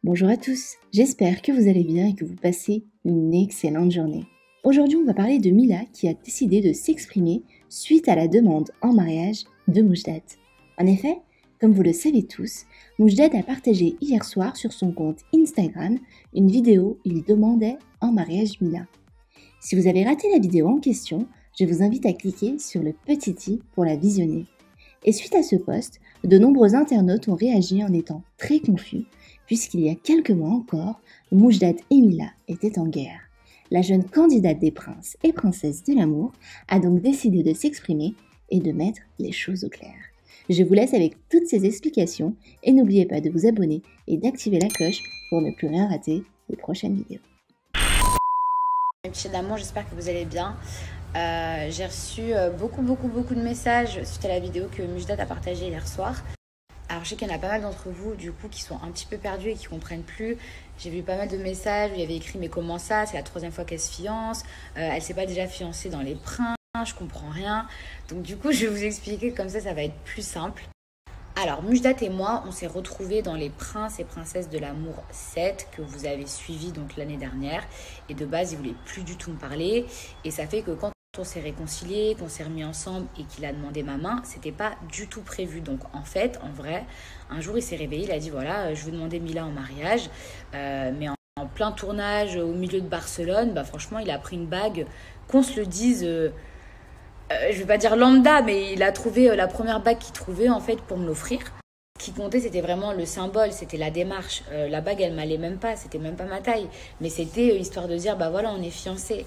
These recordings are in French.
Bonjour à tous, j'espère que vous allez bien et que vous passez une excellente journée. Aujourd'hui, on va parler de Mila qui a décidé de s'exprimer suite à la demande en mariage de Moujdat. En effet, comme vous le savez tous, Moujdat a partagé hier soir sur son compte Instagram une vidéo où il demandait en mariage Mila. Si vous avez raté la vidéo en question, je vous invite à cliquer sur le petit i pour la visionner. Et suite à ce post, de nombreux internautes ont réagi en étant très confus, puisqu'il y a quelques mois encore, Moujdat et Mila étaient en guerre. La jeune candidate des princes et princesses de l'amour a donc décidé de s'exprimer et de mettre les choses au clair. Je vous laisse avec toutes ces explications et n'oubliez pas de vous abonner et d'activer la cloche pour ne plus rien rater des prochaines vidéos. Mes petits d'amour, j'espère que vous allez bien. J'ai reçu beaucoup de messages suite à la vidéo que Moujdat a partagée hier soir. Alors je sais qu'il y en a pas mal d'entre vous du coup qui sont un petit peu perdus et qui comprennent plus. J'ai vu pas mal de messages où il y avait écrit mais comment ça, c'est la 3e fois qu'elle se fiance, elle s'est pas déjà fiancée dans les princes, je comprends rien. Donc du coup je vais vous expliquer comme ça va être plus simple. Alors Moujdat et moi on s'est retrouvés dans les princes et princesses de l'amour 7 que vous avez suivi donc l'année dernière. Et de base il voulait plus du tout me parler et ça fait que quand on s'est réconciliés, qu'on s'est remis ensemble et qu'il a demandé ma main, c'était pas du tout prévu. Donc en fait, en vrai, un jour il s'est réveillé, il a dit voilà, je veux demander Mila en mariage, mais en plein tournage au milieu de Barcelone, bah franchement il a pris une bague, qu'on se le dise, je vais pas dire lambda, mais il a trouvé la première bague qu'il trouvait en fait pour me l'offrir. Ce qui comptait, c'était vraiment le symbole, c'était la démarche. La bague, elle m'allait même pas, c'était même pas ma taille, mais c'était histoire de dire bah voilà, on est fiancés.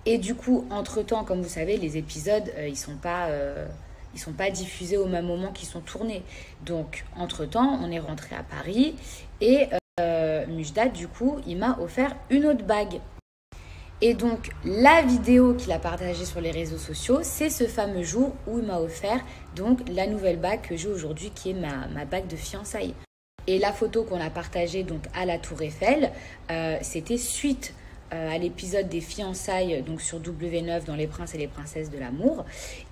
Et du coup, entre-temps, comme vous savez, les épisodes, ils sont pas diffusés au même moment qu'ils sont tournés. Donc, entre-temps, on est rentré à Paris et Moujdat, du coup, il m'a offert une autre bague. Et donc, la vidéo qu'il a partagée sur les réseaux sociaux, c'est ce fameux jour où il m'a offert donc la nouvelle bague que j'ai aujourd'hui, qui est ma bague de fiançailles. Et la photo qu'on a partagée donc à la Tour Eiffel, c'était suite à l'épisode des fiançailles donc sur W9 dans Les Princes et les Princesses de l'amour.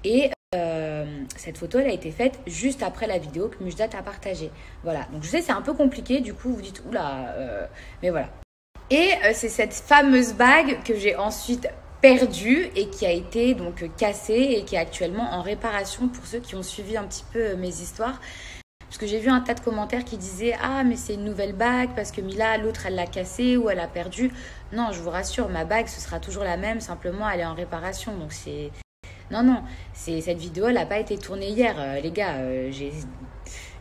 Et cette photo, elle a été faite juste après la vidéo que Moujdat a partagée. Voilà, donc je sais c'est un peu compliqué, du coup vous dites oula, mais voilà. Et c'est cette fameuse bague que j'ai ensuite perdue et qui a été donc cassée et qui est actuellement en réparation pour ceux qui ont suivi un petit peu mes histoires. Parce que j'ai vu un tas de commentaires qui disaient « Ah, mais c'est une nouvelle bague parce que Mila, l'autre, elle l'a cassée ou elle a perdu. » Non, je vous rassure, ma bague, ce sera toujours la même. Simplement, elle est en réparation. Donc, c'est... Non. Cette vidéo, elle n'a pas été tournée hier. Les gars,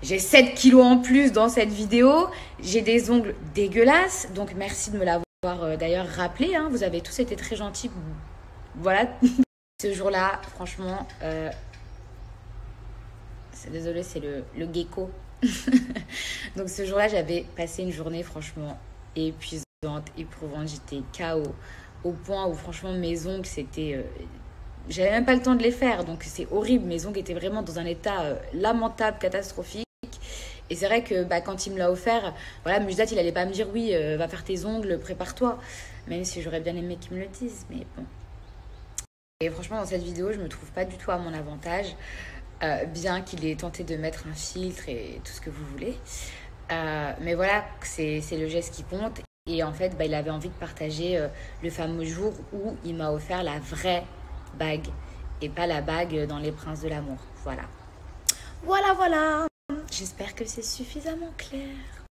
j'ai 7 kilos en plus dans cette vidéo. J'ai des ongles dégueulasses. Donc, merci de me l'avoir d'ailleurs rappelé. Hein. Vous avez tous été très gentils. Voilà. Ce jour-là, franchement... Désolée, c'est le gecko. Donc ce jour-là, j'avais passé une journée franchement épuisante, éprouvante. J'étais KO au point où franchement mes ongles, c'était... j'avais même pas le temps de les faire. Donc c'est horrible. Mes ongles étaient vraiment dans un état lamentable, catastrophique. Et c'est vrai que quand il me l'a offert, voilà, Moujdat, il allait pas me dire oui, va faire tes ongles, prépare-toi. Même si j'aurais bien aimé qu'il me le dise. Mais bon. Et franchement, dans cette vidéo, je me trouve pas du tout à mon avantage. Bien qu'il ait tenté de mettre un filtre et tout ce que vous voulez. Mais voilà, c'est le geste qui compte. Et en fait, il avait envie de partager le fameux jour où il m'a offert la vraie bague et pas la bague dans Les Princes de l'amour. Voilà. J'espère que c'est suffisamment clair.